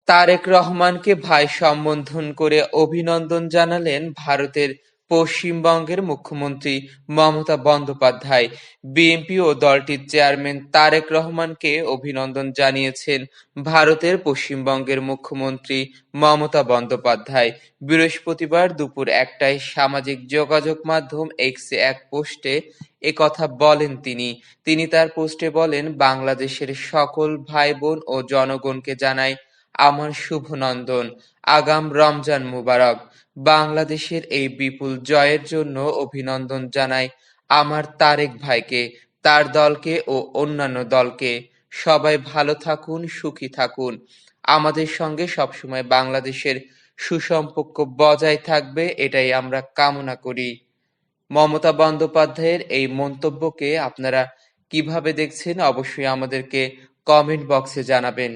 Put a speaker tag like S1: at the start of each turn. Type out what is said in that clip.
S1: তারেক রহমানকে ভাই সম্বোধন করে অভিনন্দন জানালেন ভারতের পশ্চিমবঙ্গের মুখ্যমন্ত্রী মমতা বন্দ্যোপাধ্যায়। বিএনপি ও দলটির চেয়ারম্যান তারেক রহমানকে অভিনন্দন জানিয়েছেন ভারতের পশ্চিমবঙ্গের মুখ্যমন্ত্রী মমতা বন্দ্যোপাধ্যায়। বৃহস্পতিবার দুপুর ১টায় সামাজিক যোগাযোগ মাধ্যম এক্সে এক পোস্টে একথা বলেন তিনি। তিনি তার পোস্টে বলেন, বাংলাদেশের সকল ভাই বোন ও জনগণকে জানাই আমার শুভ নন্দন। আগাম রমজান মুবারক। বাংলাদেশের এই বিপুল জয়ের জন্য অভিনন্দন জানাই আমার তারেক ভাইকে, তার দলকে ও অন্যান্য দলকে। সবাই ভালো থাকুন, সুখী থাকুন। আমাদের সঙ্গে সবসময় বাংলাদেশের সুসম্পর্ক বজায় থাকবে, এটাই আমরা কামনা করি। মমতা বন্দ্যোপাধ্যায়ের এই মন্তব্যকে আপনারা কিভাবে দেখছেন অবশ্যই আমাদেরকে কমেন্ট বক্সে জানাবেন।